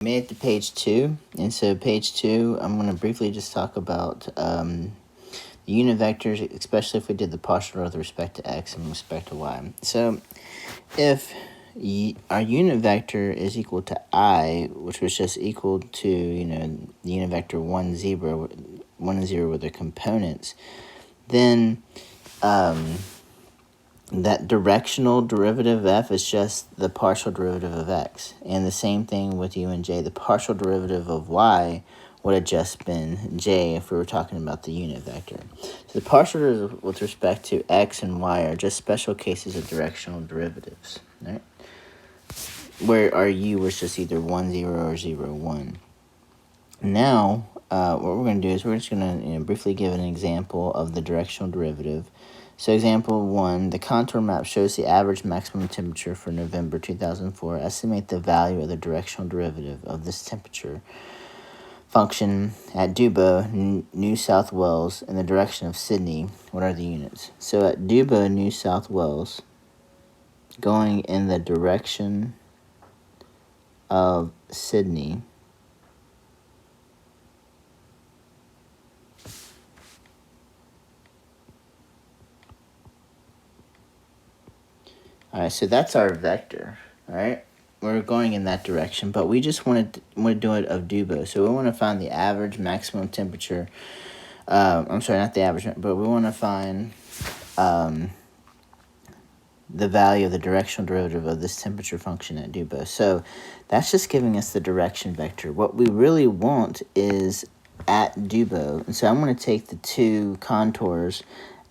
Made it to page 2, and so page 2, I'm going to briefly just talk about the unit vectors, especially if we did the partial with respect to x and with respect to y. So if our unit vector is equal to I, which was just equal to, the unit vector 1, 0, 1 and 0 with their components, then that directional derivative of f is just the partial derivative of x. And the same thing with u and j. The partial derivative of y would have just been j if we were talking about the unit vector. So the partial derivative with respect to x and y are just special cases of directional derivatives, right? Where our u was just either 1, 0 or 0, 1. Now, what we're going to do is we're just going to briefly give an example of the directional derivative. So example 1, the contour map shows the average maximum temperature for November 2004. Estimate the value of the directional derivative of this temperature function at Dubbo, New South Wales, in the direction of Sydney. What are the units? So at Dubbo, New South Wales, going in the direction of Sydney, all right, so that's our vector, all right? We're going in that direction, but we just want to do it of Dubbo. So we want to find the average maximum temperature. I'm sorry, not the average, but we want to find the value of the directional derivative of this temperature function at Dubbo. So that's just giving us the direction vector. What we really want is at Dubbo. And so I'm going to take the two contours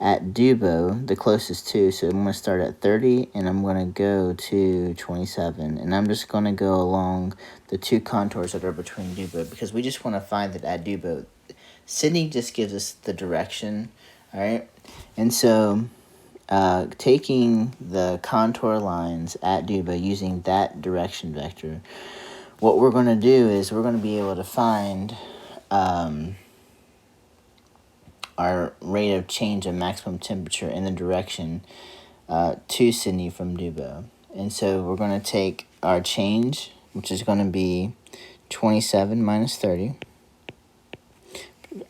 at Dubbo, the closest two. So I'm going to start at 30 and I'm going to go to 27. And I'm just going to go along the two contours that are between Dubbo because we just want to find that at Dubbo. Sydney just gives us the direction, all right? And so taking the contour lines at Dubbo using that direction vector, what we're going to do is we're going to be able to find our rate of change of maximum temperature in the direction to Sydney from Dubbo. And so we're going to take our change, which is going to be 27 minus 30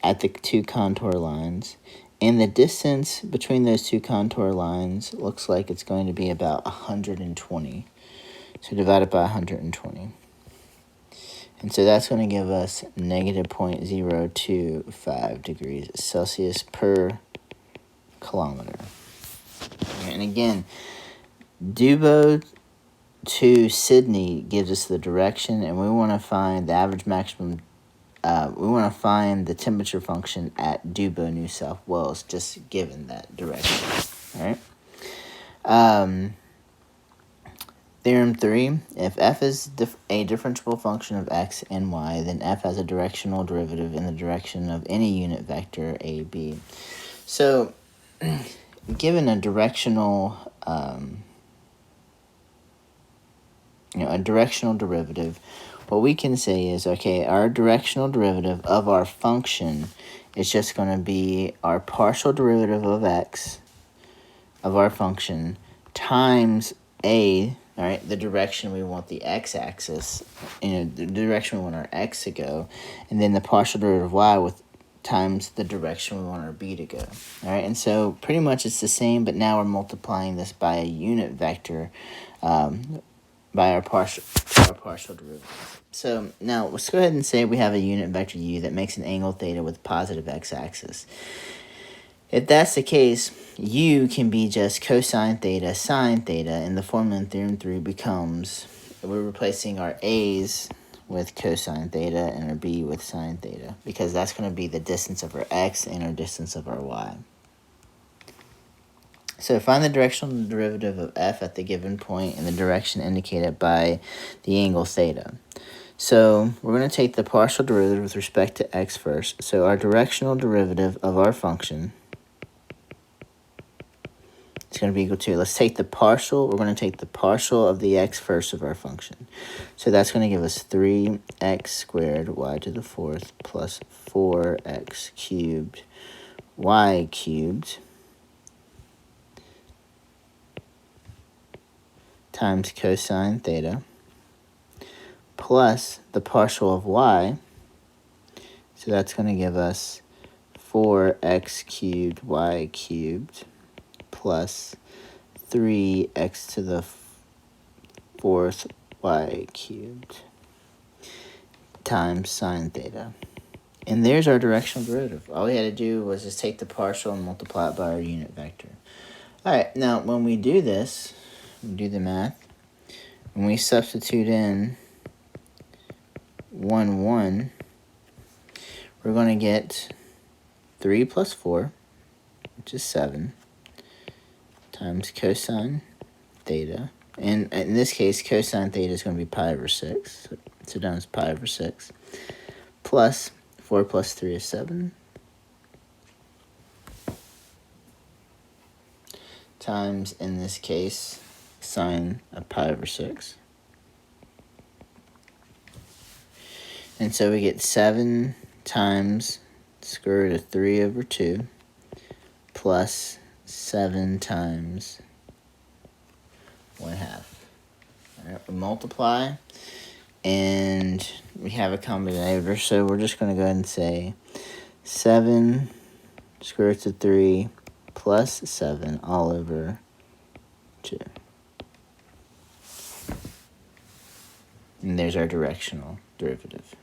at the two contour lines. And the distance between those two contour lines looks like it's going to be about 120. So divide it by 120. And so that's going to give us negative 0.025 degrees Celsius per kilometer. And again, Dubbo to Sydney gives us the direction, and we want to find the average maximum. We want to find the temperature function at Dubbo, New South Wales, just given that direction. All right. Theorem 3, if f is a differentiable function of x and y, then f has a directional derivative in the direction of any unit vector a, b. So, given a directional, a directional derivative, what we can say is, okay, our directional derivative of our function is just going to be our partial derivative of x, of our function, times a, all right, the direction we want the x-axis, the direction we want our x to go, and then the partial derivative of y with times the direction we want our b to go. All right, and so pretty much it's the same, but now we're multiplying this by a unit vector, by our partial derivative. So now let's go ahead and say we have a unit vector u that makes an angle theta with positive x-axis. If that's the case, u can be just cosine theta, sine theta, and the formula in Theorem 3 becomes, we're replacing our a's with cosine theta and our b with sine theta, because that's going to be the distance of our x and our distance of our y. So find the directional derivative of f at the given point in the direction indicated by the angle theta. So we're going to take the partial derivative with respect to x first. So our directional derivative of our function, it's going to be equal to, let's take the partial, we're going to take the partial of the x first of our function. So that's going to give us 3x squared y to the fourth plus 4x cubed y cubed times cosine theta plus the partial of y. So that's going to give us 4x cubed y cubed plus 3x to the 4th y cubed times sine theta. And there's our directional derivative. All we had to do was just take the partial and multiply it by our unit vector. All right, now when we do this, we do the math, when we substitute in 1, 1, we're going to get 3 plus 4, which is 7, times cosine theta. And in this case, cosine theta is going to be pi over 6. So down is pi over 6. Plus 4 plus 3 is 7. Times, in this case, sine of pi over 6. And so we get 7 times square root of 3 over 2 plus 7 times 1/2. All right, we multiply, and we have a common denominator, so we're just going to go ahead and say 7 square root of 3 plus 7 all over 2. And there's our directional derivative.